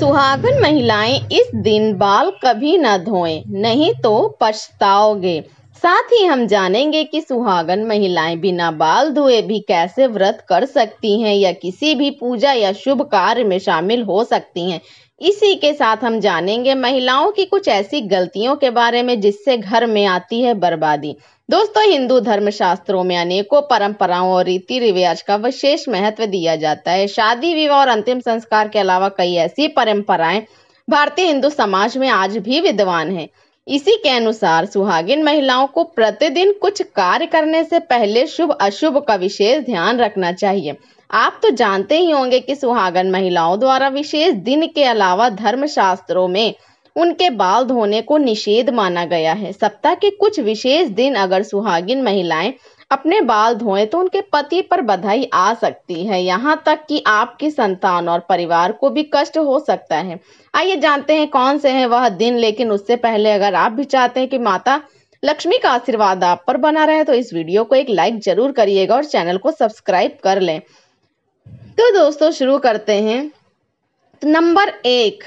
सुहागन महिलाएं इस दिन बाल कभी न धोएं, नहीं तो पछताओगे। साथ ही हम जानेंगे कि सुहागन महिलाएं बिना बाल धोए भी कैसे व्रत कर सकती हैं या किसी भी पूजा या शुभ कार्य में शामिल हो सकती हैं। इसी के साथ हम जानेंगे महिलाओं की कुछ ऐसी गलतियों के बारे में जिससे घर में आती है बर्बादी। दोस्तों, हिंदू धर्म शास्त्रों में अनेकों परंपराओं और रीति रिवाज का विशेष महत्व दिया जाता है। शादी, विवाह और अंतिम संस्कार के अलावा कई ऐसी परंपराएं भारतीय हिंदू समाज में आज भी विद्यमान हैं। इसी के अनुसार सुहागिन महिलाओं को प्रतिदिन कुछ कार्य करने से पहले शुभ अशुभ का विशेष ध्यान रखना चाहिए। आप तो जानते ही होंगे कि सुहागन महिलाओं द्वारा विशेष दिन के अलावा धर्म शास्त्रों में उनके बाल धोने को निषेध माना गया है। सप्ताह के कुछ विशेष दिन अगर सुहागिन महिलाएं अपने बाल धोएं तो उनके पति पर बधाई आ सकती है, यहाँ तक कि आपकी संतान और परिवार को भी कष्ट हो सकता है। आइए जानते हैं कौन से हैं वह दिन, लेकिन उससे पहले अगर आप भी चाहते हैं कि माता लक्ष्मी का आशीर्वाद आप पर बना रहे तो इस वीडियो को एक लाइक जरूर करिएगा और चैनल को सब्सक्राइब कर लें। तो दोस्तों शुरू करते हैं। नंबर 1,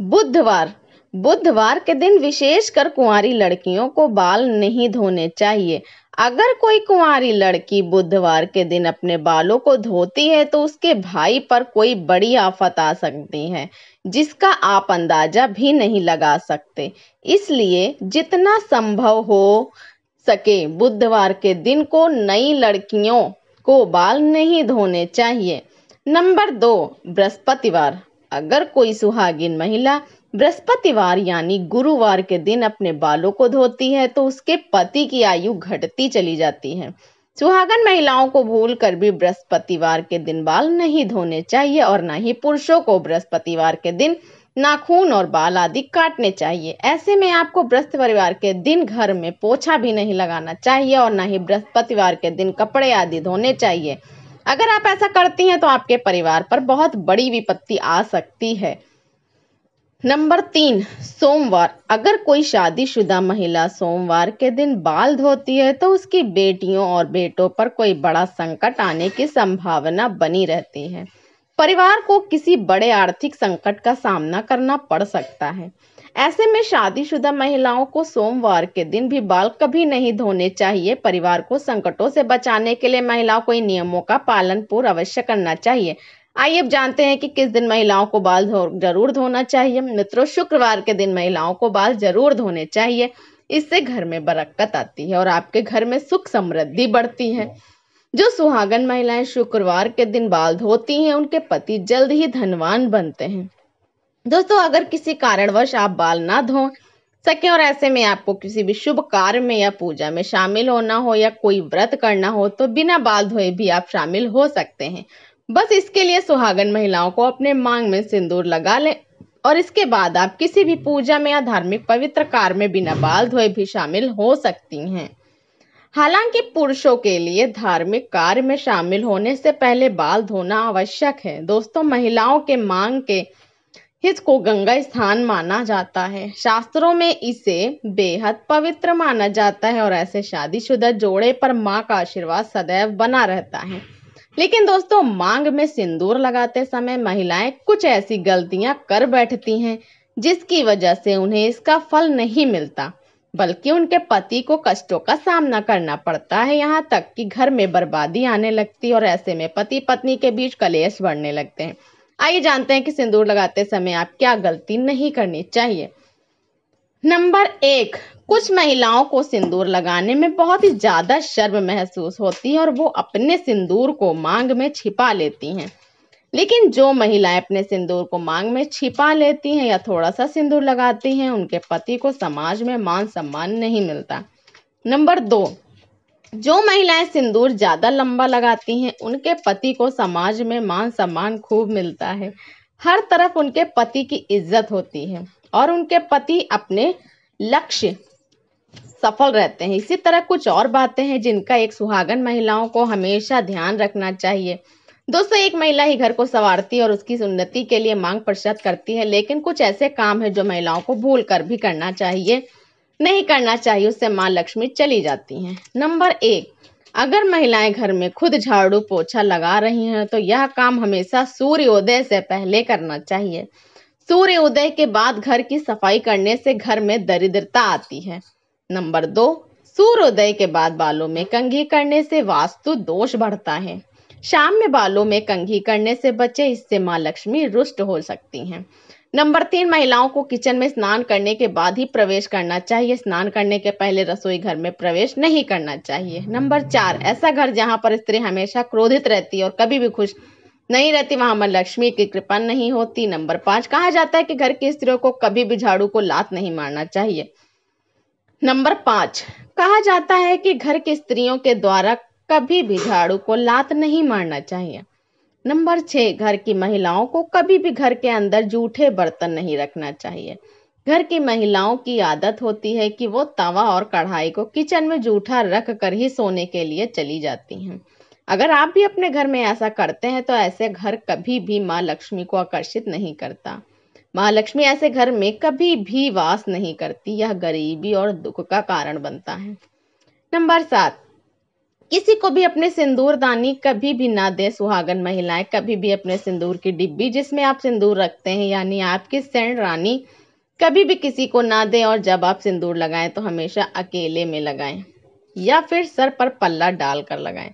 बुधवार के दिन विशेषकर कुंवारी लड़कियों को बाल नहीं धोने चाहिए। अगर कोई कुंवारी लड़की बुधवार के दिन अपने बालों को धोती है तो उसके भाई पर कोई बड़ी आफत आ सकती है जिसका आप अंदाजा भी नहीं लगा सकते। इसलिए जितना संभव हो सके बुधवार के दिन को नई लड़कियों को बाल नहीं धोने चाहिए। नंबर 2, बृहस्पतिवार। अगर कोई सुहागिन महिला बृहस्पतिवार यानी गुरुवार के दिन अपने बालों को धोती है तो उसके पति की आयु घटती चली जाती है। सुहागन महिलाओं को भूलकर भी बृहस्पतिवार के दिन बाल नहीं धोने चाहिए और न ही पुरुषों को बृहस्पतिवार के दिन नाखून और बाल आदि काटने चाहिए। ऐसे में आपको बृहस्पतिवार के दिन घर में पोछा भी नहीं लगाना चाहिए और न ही बृहस्पतिवार के दिन कपड़े आदि धोने चाहिए। अगर आप ऐसा करती हैं तो आपके परिवार पर बहुत बड़ी विपत्ति आ सकती है। नंबर 3, सोमवार। अगर कोई शादीशुदा महिला सोमवार के दिन बाल धोती है तो उसकी बेटियों और बेटों पर कोई बड़ा संकट आने की संभावना बनी रहती है। परिवार को किसी बड़े आर्थिक संकट का सामना करना पड़ सकता है। ऐसे में शादीशुदा महिलाओं को सोमवार के दिन भी बाल कभी नहीं धोने चाहिए। परिवार को संकटों से बचाने के लिए महिलाओं को इन नियमों का पालन पूर्ण अवश्य करना चाहिए। आइए अब जानते हैं कि किस दिन महिलाओं को बाल जरूर धोना चाहिए। मित्रों, शुक्रवार के दिन महिलाओं को बाल जरूर धोने चाहिए। इससे घर में बरकत आती है और आपके घर में सुख समृद्धि बढ़ती है। जो सुहागन महिलाएं शुक्रवार के दिन बाल धोती हैं उनके पति जल्द ही धनवान बनते हैं। दोस्तों, अगर किसी कारणवश आप बाल ना धो सके और ऐसे में आपको किसी भी शुभ कार्य में या पूजा में शामिल होना हो या कोई व्रत करना हो तो बिना बाल धोए भी आप शामिल हो सकते हैं। बस इसके लिए सुहागन महिलाओं को अपने मांग में सिंदूर लगा लें और इसके बाद आप किसी भी पूजा में या धार्मिक पवित्र कार्य में बिना बाल धोए भी शामिल हो सकती हैं। हालांकि पुरुषों के लिए धार्मिक कार्य में शामिल होने से पहले बाल धोना आवश्यक है। दोस्तों, महिलाओं के मांग के हित को गंगा स्थान माना जाता है। शास्त्रों में इसे बेहद पवित्र माना जाता है और ऐसे शादीशुदा जोड़े पर मां का आशीर्वाद सदैव बना रहता है। लेकिन दोस्तों, मांग में सिंदूर लगाते समय महिलाएं कुछ ऐसी गलतियां कर बैठती हैं जिसकी वजह से उन्हें इसका फल नहीं मिलता, बल्कि उनके पति को कष्टों का सामना करना पड़ता है। यहाँ तक कि घर में बर्बादी आने लगती है और ऐसे में पति पत्नी के बीच कलेश बढ़ने लगते हैं। आइए जानते हैं कि सिंदूर लगाते समय आप क्या गलती नहीं करनी चाहिए। नंबर 1, कुछ महिलाओं को सिंदूर लगाने में बहुत ही ज्यादा शर्म महसूस होती है और वो अपने सिंदूर को मांग में छिपा लेती हैं। लेकिन जो महिलाएं अपने सिंदूर को मांग में छिपा लेती हैं या थोड़ा सा सिंदूर लगाती हैं उनके पति को समाज में मान सम्मान नहीं मिलता। नंबर 2, जो महिलाएं सिंदूर ज्यादा लंबा लगाती हैं उनके पति को समाज में मान सम्मान खूब मिलता है। हर तरफ उनके पति की इज्जत होती है और उनके पति अपने लक्ष्य सफल रहते हैं। इसी तरह कुछ और बातें हैं जिनका एक सुहागन महिलाओं को हमेशा ध्यान रखना चाहिए। दोस्तों, एक महिला ही घर को संवारती है और उसकी उन्नति के लिए मांग प्रशस्त करती है, लेकिन कुछ ऐसे काम है जो महिलाओं को भूल कर भी नहीं करना चाहिए, उससे मां लक्ष्मी चली जाती हैं। नंबर 1, अगर महिलाएं घर में खुद झाड़ू पोछा लगा रही हैं तो यह काम हमेशा सूर्योदय से पहले करना चाहिए। सूर्योदय के बाद घर की सफाई करने से घर में दरिद्रता आती है। नंबर 2, सूर्योदय के बाद बालों में कंघी करने से वास्तु दोष बढ़ता है। शाम में बालों में कंघी करने से बचे, इससे मां लक्ष्मी रुष्ट हो सकती हैं। नंबर 3, महिलाओं को किचन में स्नान करने के बाद ही प्रवेश करना चाहिए। स्नान करने के पहले रसोई घर में प्रवेश नहीं करना चाहिए। नंबर 4, ऐसा घर जहां पर स्त्री हमेशा क्रोधित रहती है और कभी भी खुश नहीं रहती, वहां मां लक्ष्मी की कृपा नहीं होती। नंबर 5, कहा जाता है कि घर की स्त्रियों को कभी भी झाड़ू को लात नहीं मारना चाहिए। नंबर 5, कहा जाता है कि घर की स्त्रियों के द्वारा कभी भी झाड़ू को लात नहीं मारना चाहिए। नंबर 6, घर की महिलाओं को कभी भी घर के अंदर जूठे बर्तन नहीं रखना चाहिए। घर की महिलाओं की आदत होती है कि वो तवा और कढ़ाई को किचन में जूठा रख कर ही सोने के लिए चली जाती हैं। अगर आप भी अपने घर में ऐसा करते हैं तो ऐसे घर कभी भी मां लक्ष्मी को आकर्षित नहीं करता। मां लक्ष्मी ऐसे घर में कभी भी वास नहीं करती, यह गरीबी और दुख का कारण बनता है। नंबर 7, किसी को भी अपने सिंदूरदानी कभी भी ना दे। सुहागन महिलाएं कभी भी अपने सिंदूर की डिब्बी जिसमें आप सिंदूर रखते हैं यानी आपकी सेंध रानी कभी भी किसी को ना दें, और जब आप सिंदूर लगाएं तो हमेशा अकेले में लगाएं या फिर सर पर पल्ला डालकर लगाएं,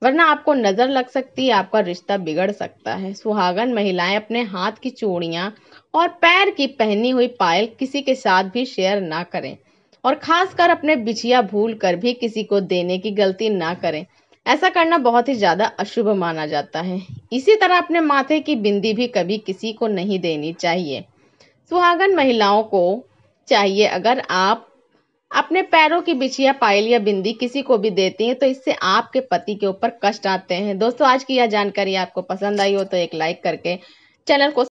वरना आपको नजर लग सकती है, आपका रिश्ता बिगड़ सकता है। सुहागन महिलाएं अपने हाथ की चूड़ियां और पैर की पहनी हुई पायल किसी के साथ भी शेयर ना करें, और खासकर अपने बिछिया भूल कर भी किसी को देने की गलती ना करें। ऐसा करना बहुत ही ज्यादा अशुभ माना जाता है। इसी तरह अपने माथे की बिंदी भी कभी किसी को नहीं देनी चाहिए। सुहागन महिलाओं को चाहिए, अगर आप अपने पैरों की बिछिया पायल या बिंदी किसी को भी देती हैं तो इससे आपके पति के ऊपर कष्ट आते हैं। दोस्तों, आज की यह जानकारी आपको पसंद आई हो तो एक लाइक करके चैनल को